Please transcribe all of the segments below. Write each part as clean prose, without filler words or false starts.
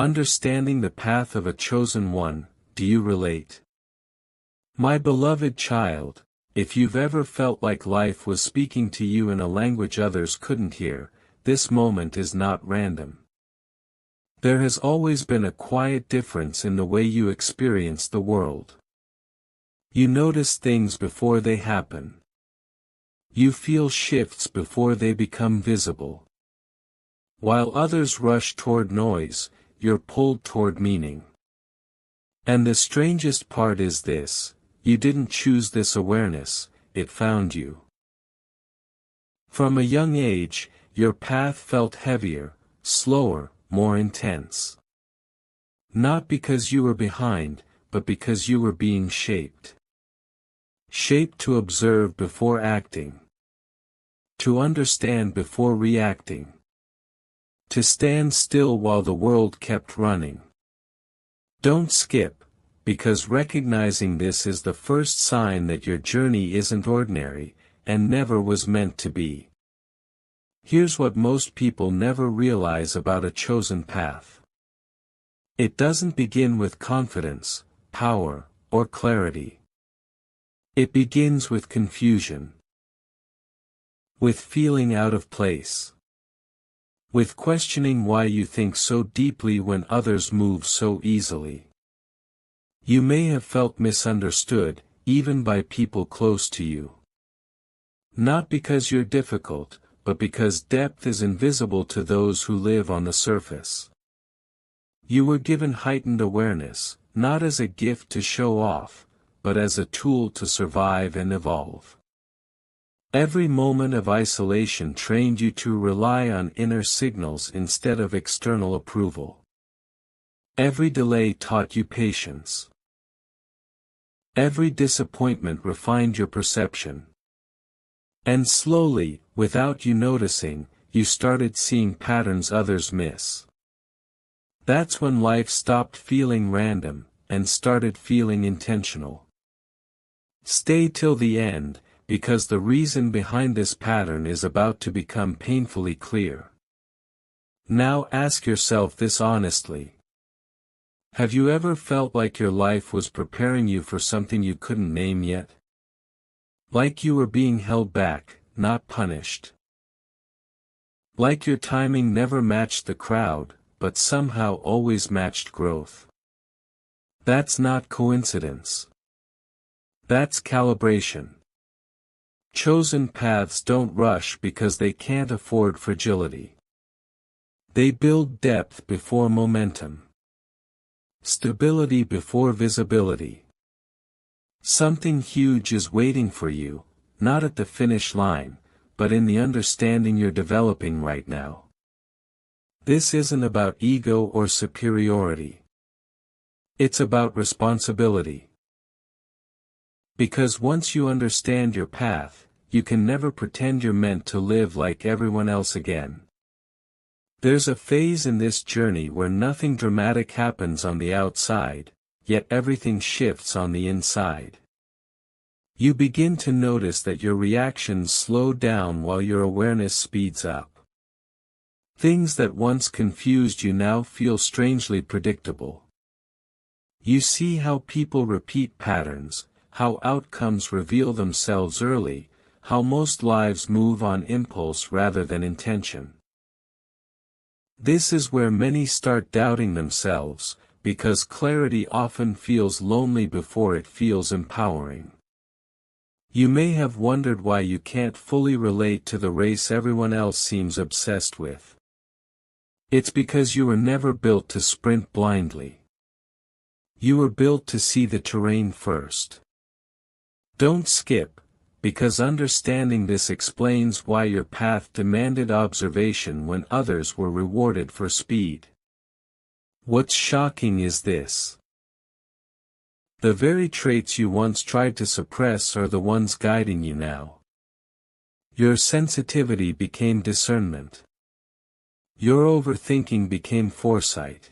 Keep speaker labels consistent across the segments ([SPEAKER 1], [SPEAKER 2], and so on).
[SPEAKER 1] Understanding the path of a chosen one, do you relate? My beloved child, if you've ever felt like life was speaking to you in a language others couldn't hear, this moment is not random. There has always been a quiet difference in the way you experience the world. You notice things before they happen. You feel shifts before they become visible. While others rush toward noise, you're pulled toward meaning. And the strangest part is this: you didn't choose this awareness, it found you. From a young age, your path felt heavier, slower, more intense. Not because you were behind, but because you were being shaped. Shaped to observe before acting. To understand before reacting. To stand still while the world kept running. Don't skip, because recognizing this is the first sign that your journey isn't ordinary, and never was meant to be. Here's what most people never realize about a chosen path. It doesn't begin with confidence, power, or clarity. It begins with confusion. With feeling out of place. With questioning why you think so deeply when others move so easily. You may have felt misunderstood, even by people close to you. Not because you're difficult, but because depth is invisible to those who live on the surface. You were given heightened awareness, not as a gift to show off, but as a tool to survive and evolve. Every moment of isolation trained you to rely on inner signals instead of external approval. Every delay taught you patience. Every disappointment refined your perception. And slowly, without you noticing, you started seeing patterns others miss. That's when life stopped feeling random, and started feeling intentional. Stay till the end, because the reason behind this pattern is about to become painfully clear. Now ask yourself this honestly. Have you ever felt like your life was preparing you for something you couldn't name yet? Like you were being held back, not punished. Like your timing never matched the crowd, but somehow always matched growth. That's not coincidence. That's calibration. Chosen paths don't rush because they can't afford fragility. They build depth before momentum. Stability before visibility. Something huge is waiting for you, not at the finish line, but in the understanding you're developing right now. This isn't about ego or superiority. It's about responsibility. Because once you understand your path, you can never pretend you're meant to live like everyone else again. There's a phase in this journey where nothing dramatic happens on the outside, yet everything shifts on the inside. You begin to notice that your reactions slow down while your awareness speeds up. Things that once confused you now feel strangely predictable. You see how people repeat patterns, how outcomes reveal themselves early, how most lives move on impulse rather than intention. This is where many start doubting themselves, because clarity often feels lonely before it feels empowering. You may have wondered why you can't fully relate to the race everyone else seems obsessed with. It's because you were never built to sprint blindly. You were built to see the terrain first. Don't skip, because understanding this explains why your path demanded observation when others were rewarded for speed. What's shocking is this. The very traits you once tried to suppress are the ones guiding you now. Your sensitivity became discernment. Your overthinking became foresight.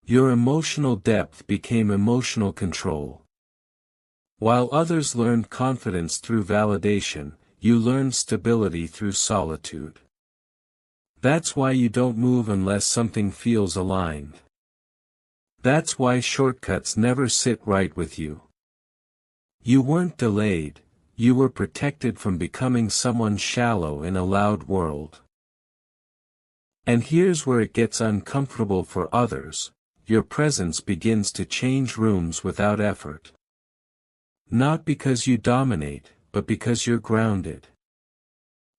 [SPEAKER 1] Your emotional depth became emotional control. While others learned confidence through validation, you learned stability through solitude. That's why you don't move unless something feels aligned. That's why shortcuts never sit right with you. You weren't delayed, you were protected from becoming someone shallow in a loud world. And here's where it gets uncomfortable for others: your presence begins to change rooms without effort. Not because you dominate, but because you're grounded.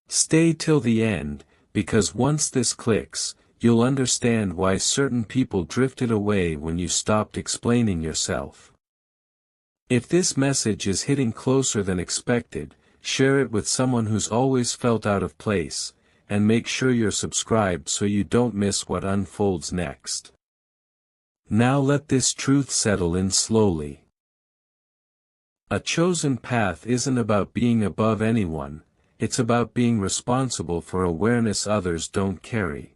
[SPEAKER 1] Stay till the end, because once this clicks, you'll understand why certain people drifted away when you stopped explaining yourself. If this message is hitting closer than expected, share it with someone who's always felt out of place, and make sure you're subscribed so you don't miss what unfolds next. Now let this truth settle in slowly. A chosen path isn't about being above anyone, it's about being responsible for awareness others don't carry.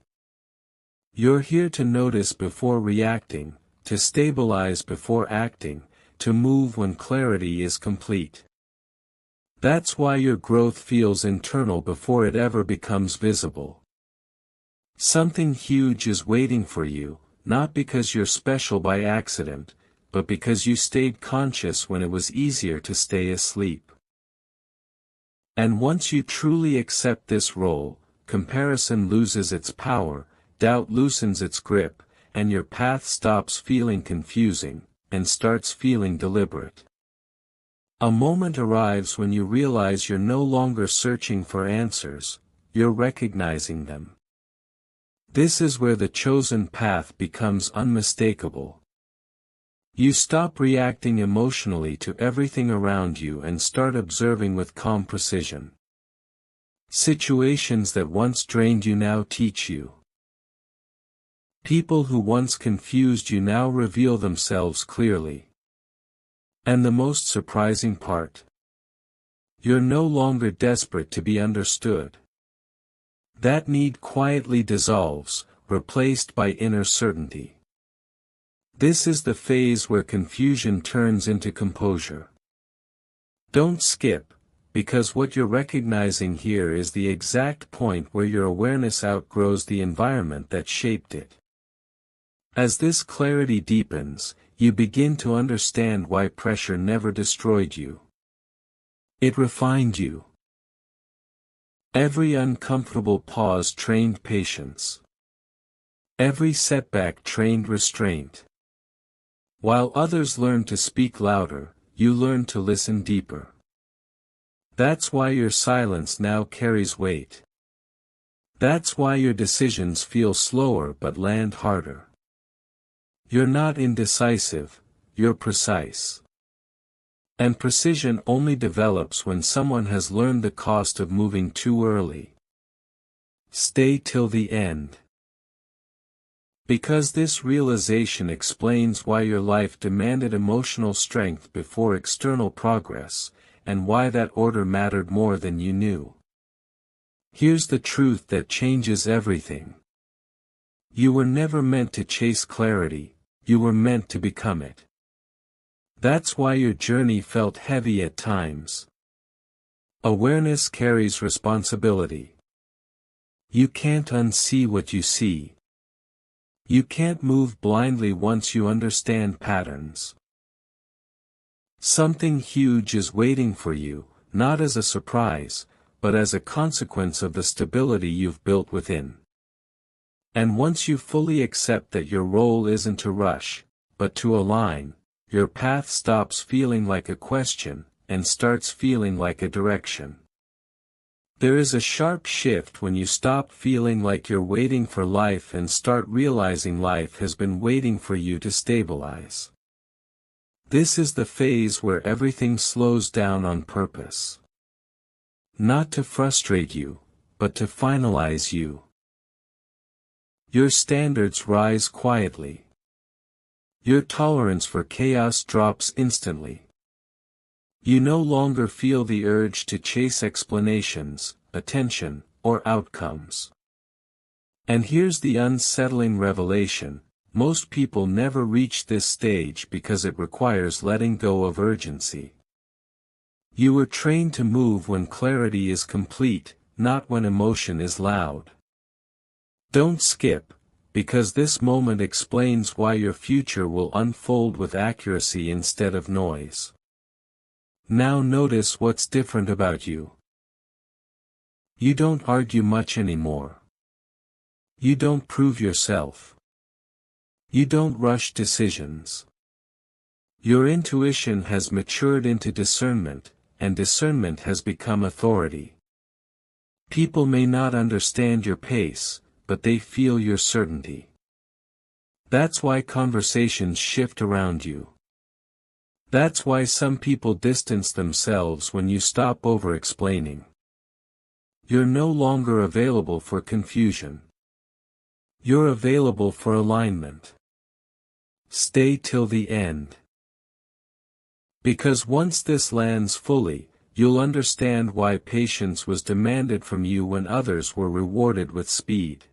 [SPEAKER 1] You're here to notice before reacting, to stabilize before acting, to move when clarity is complete. That's why your growth feels internal before it ever becomes visible. Something huge is waiting for you, not because you're special by accident, but because you stayed conscious when it was easier to stay asleep. And once you truly accept this role, comparison loses its power, doubt loosens its grip, and your path stops feeling confusing, and starts feeling deliberate. A moment arrives when you realize you're no longer searching for answers, you're recognizing them. This is where the chosen path becomes unmistakable. You stop reacting emotionally to everything around you and start observing with calm precision. Situations that once drained you now teach you. People who once confused you now reveal themselves clearly. And the most surprising part: you're no longer desperate to be understood. That need quietly dissolves, replaced by inner certainty. This is the phase where confusion turns into composure. Don't skip, because what you're recognizing here is the exact point where your awareness outgrows the environment that shaped it. As this clarity deepens, you begin to understand why pressure never destroyed you. It refined you. Every uncomfortable pause trained patience. Every setback trained restraint. While others learn to speak louder, you learn to listen deeper. That's why your silence now carries weight. That's why your decisions feel slower but land harder. You're not indecisive, you're precise. And precision only develops when someone has learned the cost of moving too early. Stay till the end. Because this realization explains why your life demanded emotional strength before external progress, and why that order mattered more than you knew. Here's the truth that changes everything. You were never meant to chase clarity, you were meant to become it. That's why your journey felt heavy at times. Awareness carries responsibility. You can't unsee what you see. You can't move blindly once you understand patterns. Something huge is waiting for you, not as a surprise, but as a consequence of the stability you've built within. And once you fully accept that your role isn't to rush, but to align, your path stops feeling like a question, and starts feeling like a direction. There is a sharp shift when you stop feeling like you're waiting for life and start realizing life has been waiting for you to stabilize. This is the phase where everything slows down on purpose. Not to frustrate you, but to finalize you. Your standards rise quietly. Your tolerance for chaos drops instantly. You no longer feel the urge to chase explanations, attention, or outcomes. And here's the unsettling revelation: most people never reach this stage because it requires letting go of urgency. You were trained to move when clarity is complete, not when emotion is loud. Don't skip, because this moment explains why your future will unfold with accuracy instead of noise. Now notice what's different about you. You don't argue much anymore. You don't prove yourself. You don't rush decisions. Your intuition has matured into discernment, and discernment has become authority. People may not understand your pace, but they feel your certainty. That's why conversations shift around you. That's why some people distance themselves when you stop over-explaining. You're no longer available for confusion. You're available for alignment. Stay till the end. Because once this lands fully, you'll understand why patience was demanded from you when others were rewarded with speed.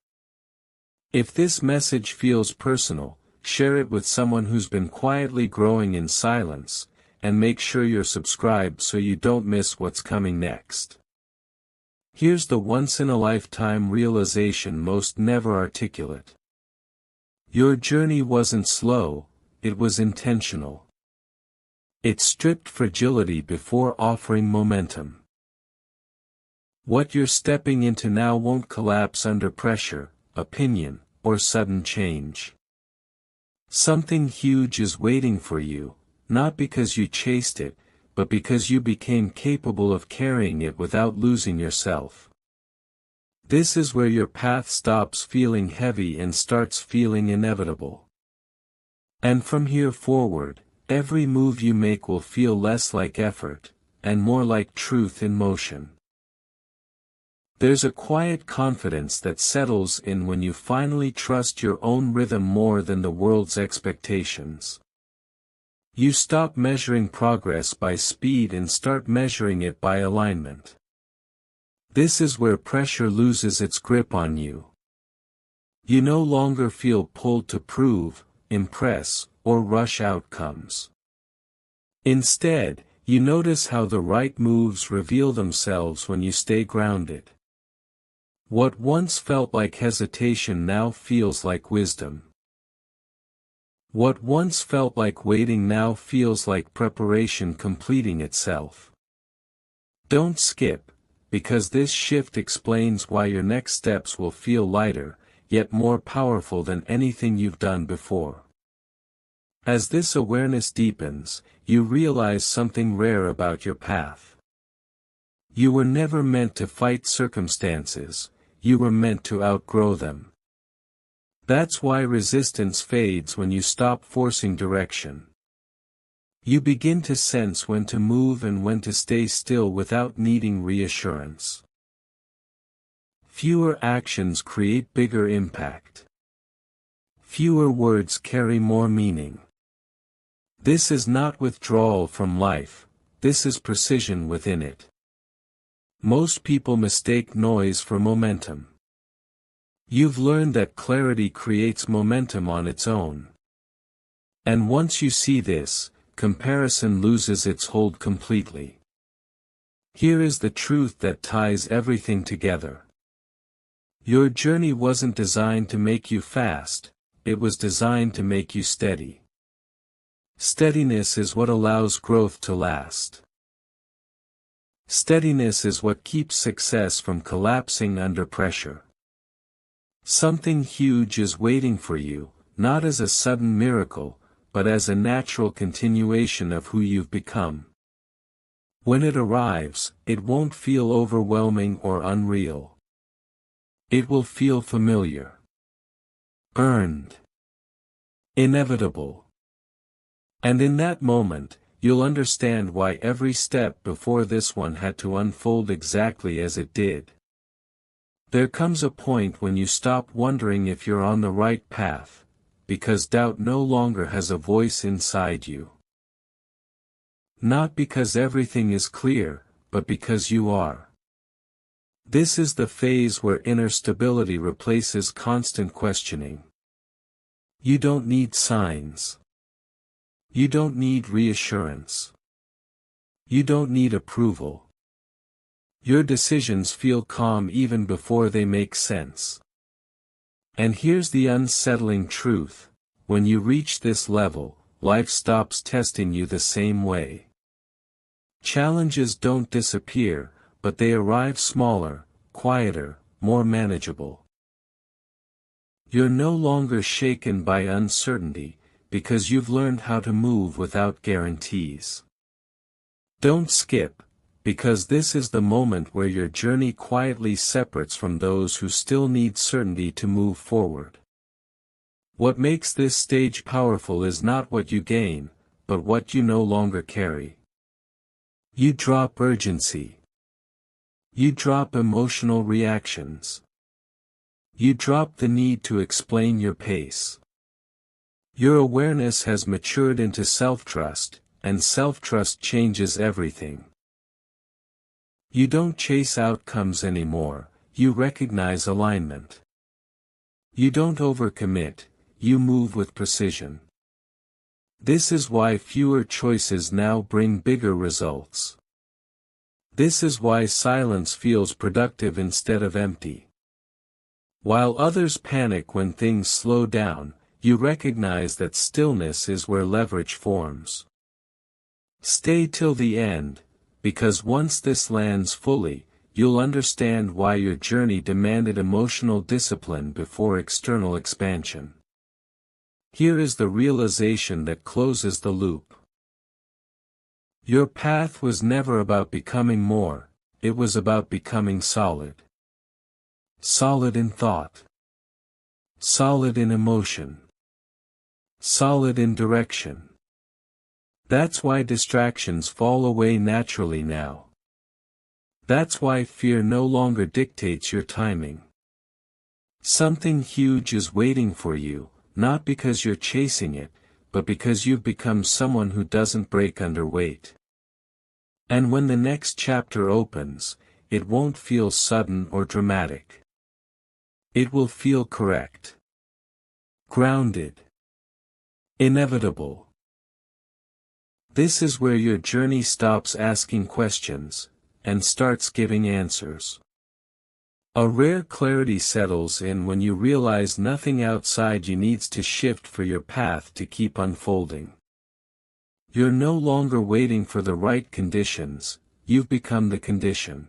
[SPEAKER 1] If this message feels personal, share it with someone who's been quietly growing in silence, and make sure you're subscribed so you don't miss what's coming next. Here's the once-in-a-lifetime realization most never articulate. Your journey wasn't slow, it was intentional. It stripped fragility before offering momentum. What you're stepping into now won't collapse under pressure, opinion, or sudden change. Something huge is waiting for you, not because you chased it, but because you became capable of carrying it without losing yourself. This is where your path stops feeling heavy and starts feeling inevitable. And from here forward, every move you make will feel less like effort, and more like truth in motion. There's a quiet confidence that settles in when you finally trust your own rhythm more than the world's expectations. You stop measuring progress by speed and start measuring it by alignment. This is where pressure loses its grip on you. You no longer feel pulled to prove, impress, or rush outcomes. Instead, you notice how the right moves reveal themselves when you stay grounded. What once felt like hesitation now feels like wisdom. What once felt like waiting now feels like preparation completing itself. Don't skip, because this shift explains why your next steps will feel lighter, yet more powerful than anything you've done before. As this awareness deepens, you realize something rare about your path. You were never meant to fight circumstances, you were meant to outgrow them. That's why resistance fades when you stop forcing direction. You begin to sense when to move and when to stay still without needing reassurance. Fewer actions create bigger impact. Fewer words carry more meaning. This is not withdrawal from life, this is precision within it. Most people mistake noise for momentum. You've learned that clarity creates momentum on its own. And once you see this, comparison loses its hold completely. Here is the truth that ties everything together. Your journey wasn't designed to make you fast, it was designed to make you steady. Steadiness is what allows growth to last. Steadiness is what keeps success from collapsing under pressure. Something huge is waiting for you, not as a sudden miracle, but as a natural continuation of who you've become. When it arrives, it won't feel overwhelming or unreal. It will feel familiar. Earned. Inevitable. And in that moment, you'll understand why every step before this one had to unfold exactly as it did. There comes a point when you stop wondering if you're on the right path, because doubt no longer has a voice inside you. Not because everything is clear, but because you are. This is the phase where inner stability replaces constant questioning. You don't need signs. You don't need reassurance. You don't need approval. Your decisions feel calm even before they make sense. And here's the unsettling truth: when you reach this level, life stops testing you the same way. Challenges don't disappear, but they arrive smaller, quieter, more manageable. You're no longer shaken by uncertainty, because you've learned how to move without guarantees. Don't skip, because this is the moment where your journey quietly separates from those who still need certainty to move forward. What makes this stage powerful is not what you gain, but what you no longer carry. You drop urgency. You drop emotional reactions. You drop the need to explain your pace. Your awareness has matured into self-trust, and self-trust changes everything. You don't chase outcomes anymore, you recognize alignment. You don't overcommit, you move with precision. This is why fewer choices now bring bigger results. This is why silence feels productive instead of empty. While others panic when things slow down, you recognize that stillness is where leverage forms. Stay till the end, because once this lands fully, you'll understand why your journey demanded emotional discipline before external expansion. Here is the realization that closes the loop. Your path was never about becoming more, it was about becoming solid. Solid in thought. Solid in emotion. Solid in direction. That's why distractions fall away naturally now. That's why fear no longer dictates your timing. Something huge is waiting for you, not because you're chasing it, but because you've become someone who doesn't break under weight. And when the next chapter opens, it won't feel sudden or dramatic. It will feel correct. Grounded. Inevitable. This is where your journey stops asking questions, and starts giving answers. A rare clarity settles in when you realize nothing outside you needs to shift for your path to keep unfolding. You're no longer waiting for the right conditions, you've become the condition.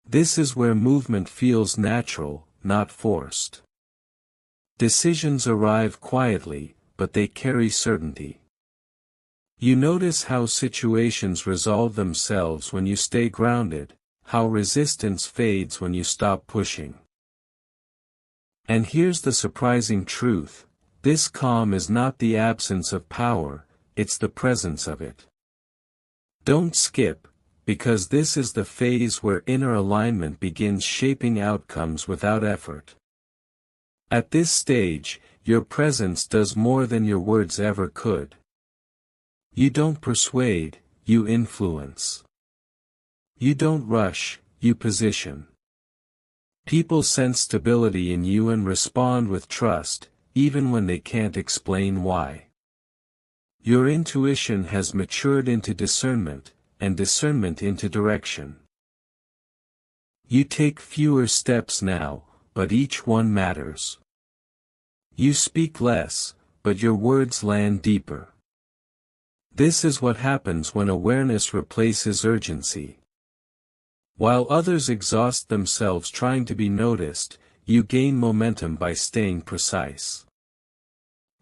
[SPEAKER 1] This is where movement feels natural, not forced. Decisions arrive quietly, but they carry certainty. You notice how situations resolve themselves when you stay grounded, how resistance fades when you stop pushing. And here's the surprising truth: this calm is not the absence of power, it's the presence of it. Don't skip, because this is the phase where inner alignment begins shaping outcomes without effort. At this stage, your presence does more than your words ever could. You don't persuade, you influence. You don't rush, you position. People sense stability in you and respond with trust, even when they can't explain why. Your intuition has matured into discernment, and discernment into direction. You take fewer steps now, but each one matters. You speak less, but your words land deeper. This is what happens when awareness replaces urgency. While others exhaust themselves trying to be noticed, you gain momentum by staying precise.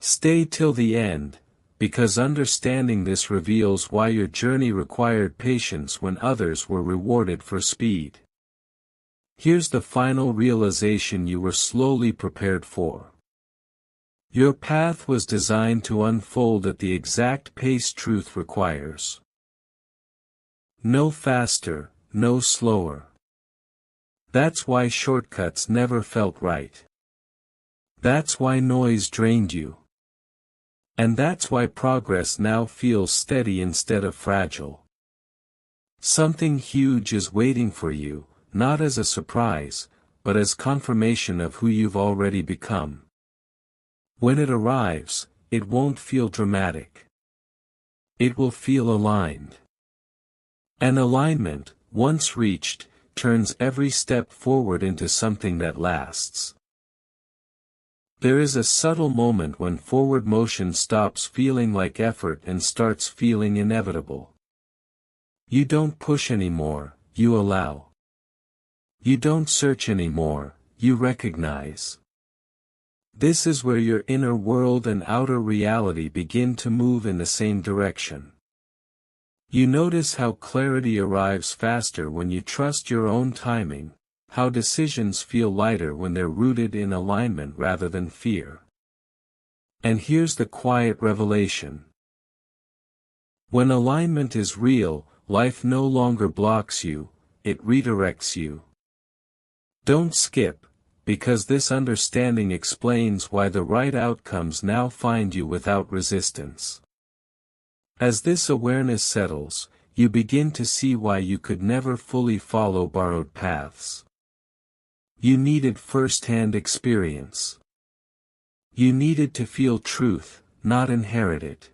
[SPEAKER 1] Stay till the end, because understanding this reveals why your journey required patience when others were rewarded for speed. Here's the final realization you were slowly prepared for. Your path was designed to unfold at the exact pace truth requires. No faster, no slower. That's why shortcuts never felt right. That's why noise drained you. And that's why progress now feels steady instead of fragile. Something huge is waiting for you, not as a surprise, but as confirmation of who you've already become. When it arrives, it won't feel dramatic. It will feel aligned. And alignment, once reached, turns every step forward into something that lasts. There is a subtle moment when forward motion stops feeling like effort and starts feeling inevitable. You don't push anymore, you allow. You don't search anymore, you recognize. This is where your inner world and outer reality begin to move in the same direction. You notice how clarity arrives faster when you trust your own timing, how decisions feel lighter when they're rooted in alignment rather than fear. And here's the quiet revelation. When alignment is real, life no longer blocks you, it redirects you. Don't skip, because this understanding explains why the right outcomes now find you without resistance. As this awareness settles, you begin to see why you could never fully follow borrowed paths. You needed first-hand experience. You needed to feel truth, not inherit it.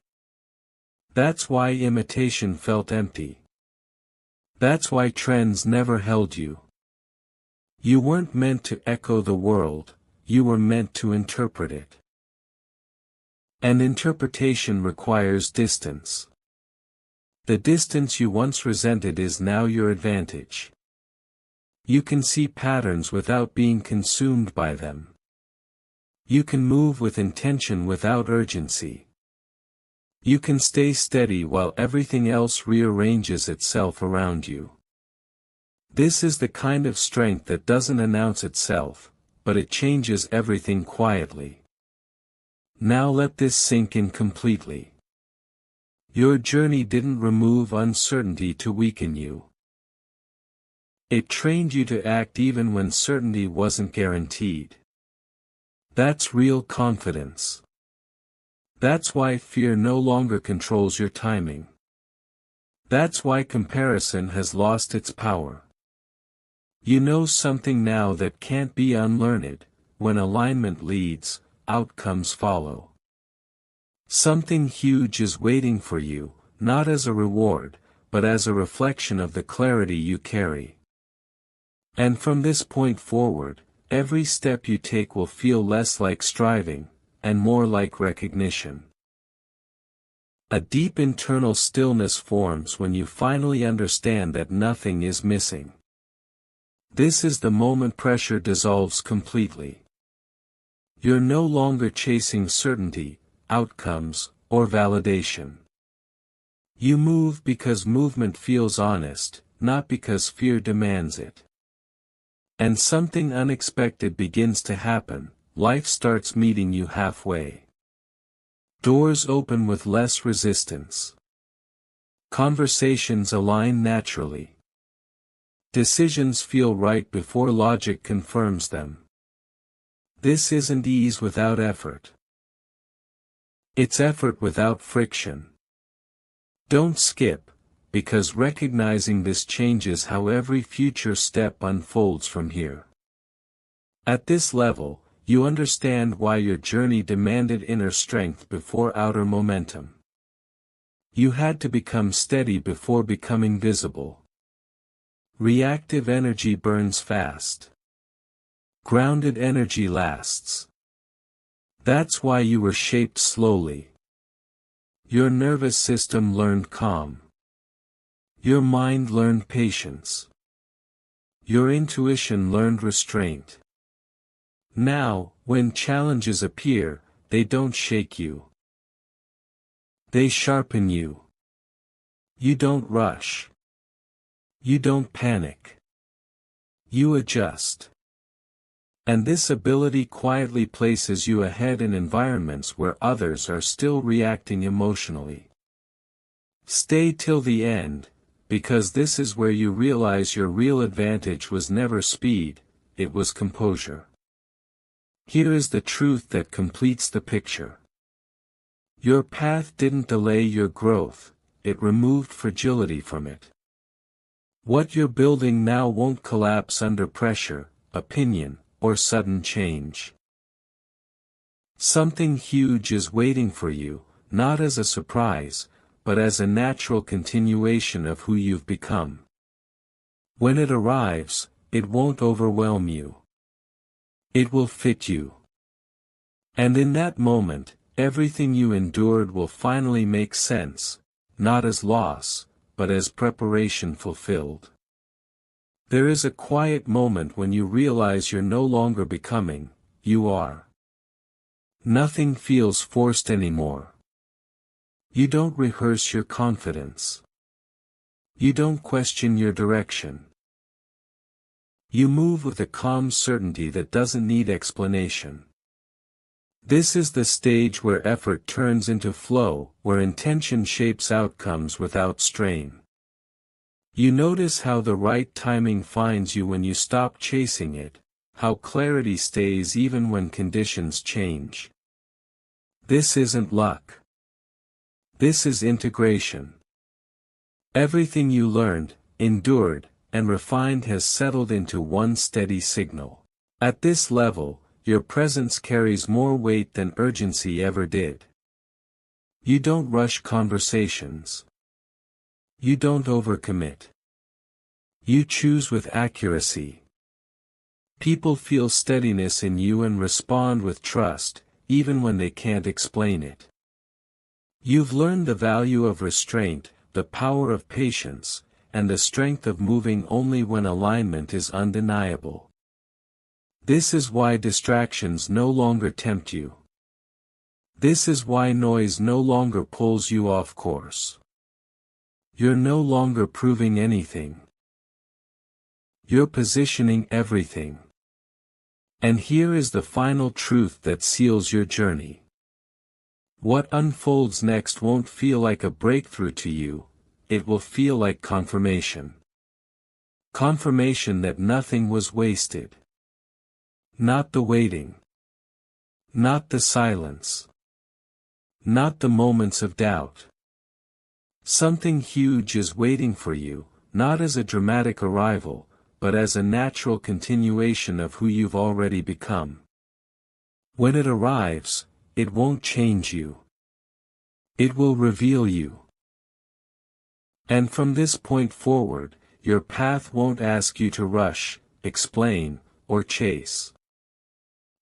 [SPEAKER 1] That's why imitation felt empty. That's why trends never held you. You weren't meant to echo the world, you were meant to interpret it. And interpretation requires distance. The distance you once resented is now your advantage. You can see patterns without being consumed by them. You can move with intention without urgency. You can stay steady while everything else rearranges itself around you. This is the kind of strength that doesn't announce itself, but it changes everything quietly. Now let this sink in completely. Your journey didn't remove uncertainty to weaken you. It trained you to act even when certainty wasn't guaranteed. That's real confidence. That's why fear no longer controls your timing. That's why comparison has lost its power. You know something now that can't be unlearned: when alignment leads, outcomes follow. Something huge is waiting for you, not as a reward, but as a reflection of the clarity you carry. And from this point forward, every step you take will feel less like striving, and more like recognition. A deep internal stillness forms when you finally understand that nothing is missing. This is the moment pressure dissolves completely. You're no longer chasing certainty, outcomes, or validation. You move because movement feels honest, not because fear demands it. And something unexpected begins to happen: life starts meeting you halfway. Doors open with less resistance. Conversations align naturally. Decisions feel right before logic confirms them. This isn't ease without effort. It's effort without friction. Don't skip, because recognizing this changes how every future step unfolds from here. At this level, you understand why your journey demanded inner strength before outer momentum. You had to become steady before becoming visible. Reactive energy burns fast. Grounded energy lasts. That's why you were shaped slowly. Your nervous system learned calm. Your mind learned patience. Your intuition learned restraint. Now, when challenges appear, they don't shake you. They sharpen you. You don't rush. You don't panic. You adjust. And this ability quietly places you ahead in environments where others are still reacting emotionally. Stay till the end, because this is where you realize your real advantage was never speed, it was composure. Here is the truth that completes the picture. Your path didn't delay your growth, it removed fragility from it. What you're building now won't collapse under pressure, opinion, or sudden change. Something huge is waiting for you, not as a surprise, but as a natural continuation of who you've become. When it arrives, it won't overwhelm you. It will fit you. And in that moment, everything you endured will finally make sense, not as loss, but as preparation fulfilled. There is a quiet moment when you realize you're no longer becoming, you are. Nothing feels forced anymore. You don't rehearse your confidence. You don't question your direction. You move with a calm certainty that doesn't need explanation. This is the stage where effort turns into flow, where intention shapes outcomes without strain. You notice how the right timing finds you when you stop chasing it, how clarity stays even when conditions change. This isn't luck. This is integration. Everything you learned, endured, and refined has settled into one steady signal. At this level, your presence carries more weight than urgency ever did. You don't rush conversations. You don't overcommit. You choose with accuracy. People feel steadiness in you and respond with trust, even when they can't explain it. You've learned the value of restraint, the power of patience, and the strength of moving only when alignment is undeniable. This is why distractions no longer tempt you. This is why noise no longer pulls you off course. You're no longer proving anything. You're positioning everything. And here is the final truth that seals your journey. What unfolds next won't feel like a breakthrough to you, it will feel like confirmation. Confirmation that nothing was wasted. Not the waiting. Not the silence. Not the moments of doubt. Something huge is waiting for you, not as a dramatic arrival, but as a natural continuation of who you've already become. When it arrives, it won't change you. It will reveal you. And from this point forward, your path won't ask you to rush, explain, or chase.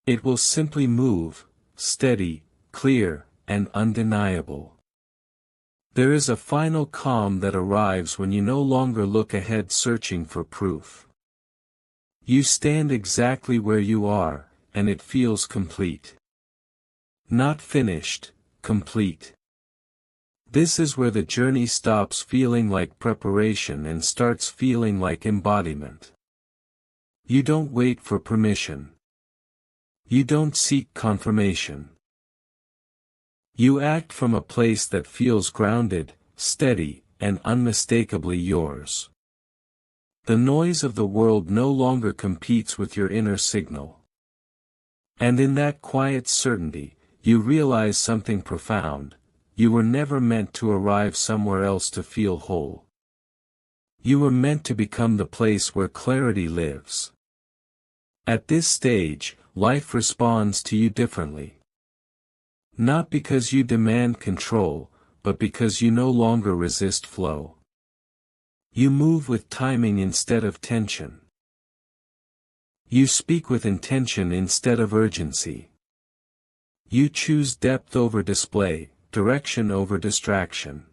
[SPEAKER 1] It will simply move, steady, clear, and undeniable. There is a final calm that arrives when you no longer look ahead searching for proof. You stand exactly where you are, and it feels complete. Not finished, complete. This is where the journey stops feeling like preparation and starts feeling like embodiment. You don't wait for permission. You don't seek confirmation. You act from a place that feels grounded, steady, and unmistakably yours. The noise of the world no longer competes with your inner signal. And in that quiet certainty, you realize something profound: you were never meant to arrive somewhere else to feel whole. You were meant to become the place where clarity lives. At this stage, life responds to you differently. Not because you demand control, but because you no longer resist flow. You move with timing instead of tension. You speak with intention instead of urgency. You choose depth over display, direction over distraction.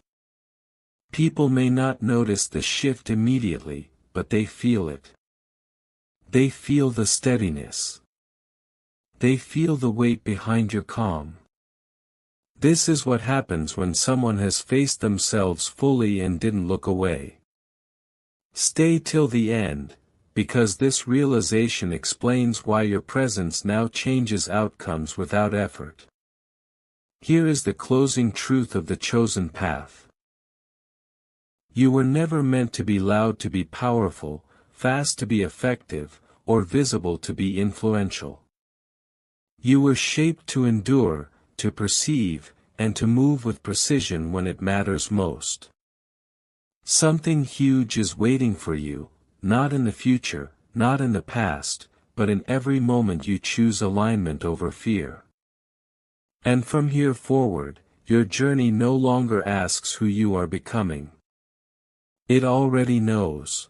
[SPEAKER 1] People may not notice the shift immediately, but they feel it. They feel the steadiness. They feel the weight behind your calm. This is what happens when someone has faced themselves fully and didn't look away. Stay till the end, because this realization explains why your presence now changes outcomes without effort. Here is the closing truth of the chosen path. You were never meant to be loud to be powerful, fast to be effective, or visible to be influential. You were shaped to endure, to perceive, and to move with precision when it matters most. Something huge is waiting for you, not in the future, not in the past, but in every moment you choose alignment over fear. And from here forward, your journey no longer asks who you are becoming. It already knows.